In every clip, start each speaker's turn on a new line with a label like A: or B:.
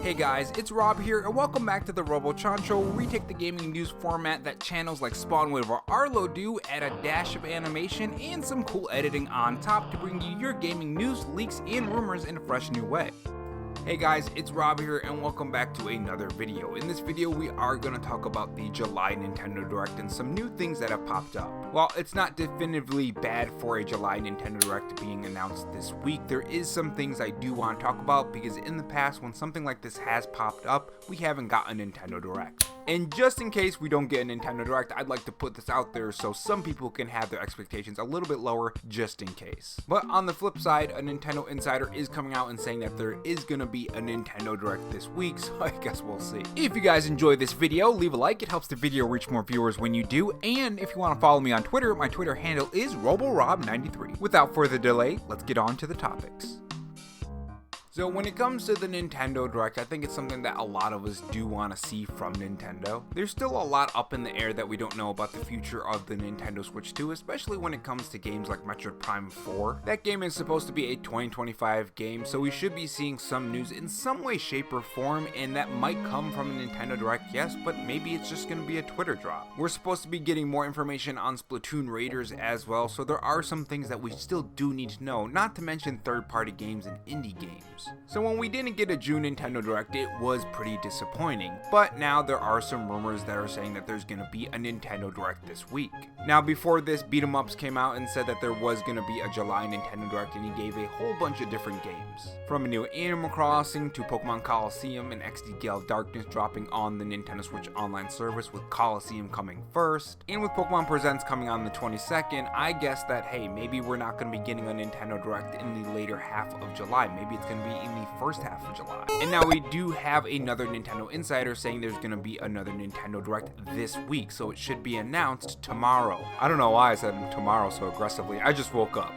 A: Hey guys, it's Rob here, and welcome back to the Robo Show, where we take the gaming news format that channels like Spawnwood or Arlo do, add a dash of animation and some cool editing on top to bring you your gaming news, leaks, and rumors in a fresh new way. Hey guys, it's Rob here, and welcome back to another video. In this video, we are going to talk about the July Nintendo Direct and some new things that have popped up. While it's not definitively bad for a July Nintendo Direct being announced this week, there is some things I do want to talk about because in the past, when something like this has popped up, we haven't gotten a Nintendo Direct. And just in case we don't get a Nintendo Direct, I'd like to put this out there so some people can have their expectations a little bit lower just in case. But on the flip side, a Nintendo insider is coming out and saying that there is going to be a Nintendo Direct this week, so I guess we'll see. If you guys enjoyed this video, leave a like. It helps the video reach more viewers when you do. And if you want to follow me on Twitter, my Twitter handle is RoboRob93. Without further delay, let's get on to the topics. So when it comes to the Nintendo Direct, I think it's something that a lot of us do want to see from Nintendo. There's still a lot up in the air that we don't know about the future of the Nintendo Switch 2, especially when it comes to games like Metroid Prime 4. That game is supposed to be a 2025 game, so we should be seeing some news in some way, shape, or form, and that might come from a Nintendo Direct, yes, but maybe it's just going to be a Twitter drop. We're supposed to be getting more information on Splatoon Raiders as well, so there are some things that we still do need to know, not to mention third-party games and indie games. So when we didn't get a June Nintendo Direct, it was pretty disappointing, but now there are some rumors that are saying that there's going to be a Nintendo Direct this week. Now before this, Beat 'em Ups came out and said that there was going to be a July Nintendo Direct, and he gave a whole bunch of different games. From a new Animal Crossing to Pokemon Coliseum and XD Gale Darkness dropping on the Nintendo Switch Online service, with Coliseum coming first, and with Pokemon Presents coming on the 22nd, I guess that hey, maybe we're not going to be getting a Nintendo Direct in the later half of July, maybe it's going to be in the first half of July. And now we do have another Nintendo insider saying there's going to be another Nintendo Direct this week, so it should be announced tomorrow. I don't know why I said tomorrow so aggressively, I just woke up.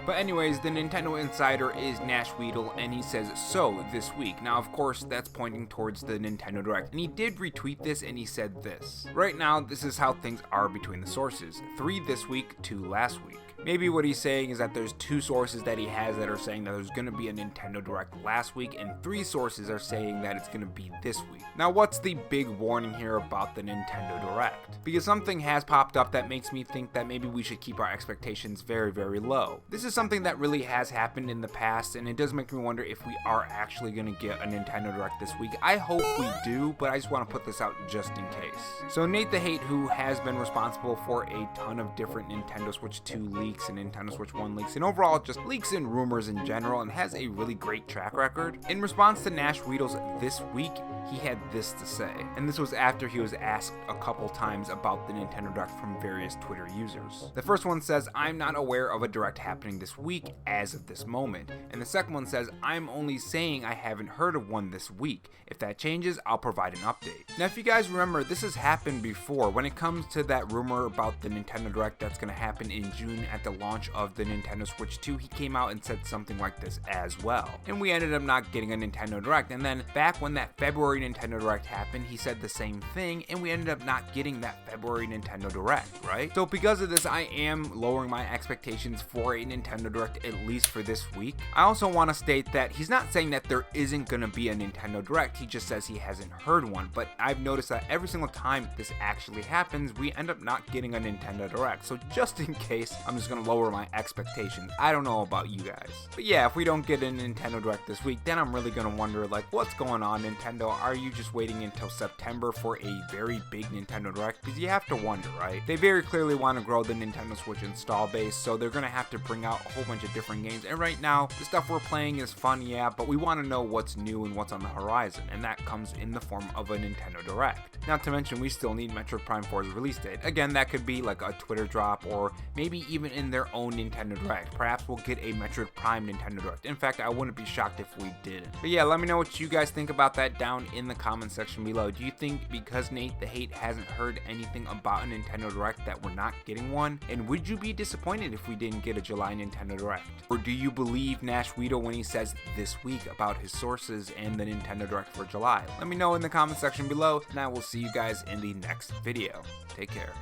A: But anyways, the Nintendo insider is Nash Weedle, and he says so this week. Now of course that's pointing towards the Nintendo Direct, and he did retweet this and he said this: right now this is how things are between the sources, 3 this week, 2 last week. Maybe what he's saying is that there's 2 sources that he has that are saying that there's going to be a Nintendo Direct last week, and 3 sources are saying that it's going to be this week. Now what's the big warning here about the Nintendo Direct? Because something has popped up that makes me think that maybe we should keep our expectations very, very low. This is something that really has happened in the past, and it does make me wonder if we are actually going to get a Nintendo Direct this week. I hope we do, but I just want to put this out just in case. So Nate the Hate, who has been responsible for a ton of different Nintendo Switch 2 leaks and Nintendo Switch 1 leaks, and overall just leaks and rumors in general, and has a really great track record. In response to Nash Weedle's this week, he had this to say, and this was after he was asked a couple times about the Nintendo Direct from various Twitter users. The first one says, "I'm not aware of a Direct happening this week as of this moment," and the second one says, "I'm only saying I haven't heard of one this week. If that changes, I'll provide an update." Now if you guys remember, this has happened before. When it comes to that rumor about the Nintendo Direct that's going to happen in June at the launch of the Nintendo Switch 2, he came out and said something like this as well, and we ended up not getting a Nintendo Direct. And then back when that February Nintendo Direct happened, he said the same thing, and we ended up not getting that February Nintendo Direct, right? So because of this, I am lowering my expectations for a Nintendo Direct, at least for this week. I also want to state that he's not saying that there isn't going to be a Nintendo Direct, he just says he hasn't heard one, but I've noticed that every single time this actually happens, we end up not getting a Nintendo Direct. So just in case, I'm just going to lower my expectations. I don't know about you guys, but yeah, if we don't get a Nintendo Direct this week, then I'm really going to wonder, like, what's going on, Nintendo? Are you just waiting until September for a very big Nintendo Direct? Because you have to wonder, right? They very clearly want to grow the Nintendo Switch install base, so they're going to have to bring out a whole bunch of different games, and right now the stuff we're playing is fun, yeah, but we want to know what's new and what's on the horizon, and that comes in the form of a Nintendo Direct. Not to mention, we still need Metroid Prime 4's release date. Again, that could be like a Twitter drop, or maybe even in their own Nintendo Direct. Perhaps we'll get a Metroid Prime Nintendo Direct. In fact, I wouldn't be shocked if we didn't. But yeah, let me know what you guys think about that down in the comment section below. Do you think because Nate the Hate hasn't heard anything about a Nintendo Direct that we're not getting one? And would you be disappointed if we didn't get a July Nintendo Direct? Or do you believe Nash Weedle when he says this week about his sources and the Nintendo Direct for July? Let me know in the comment section below, and I will see you guys in the next video. Take care.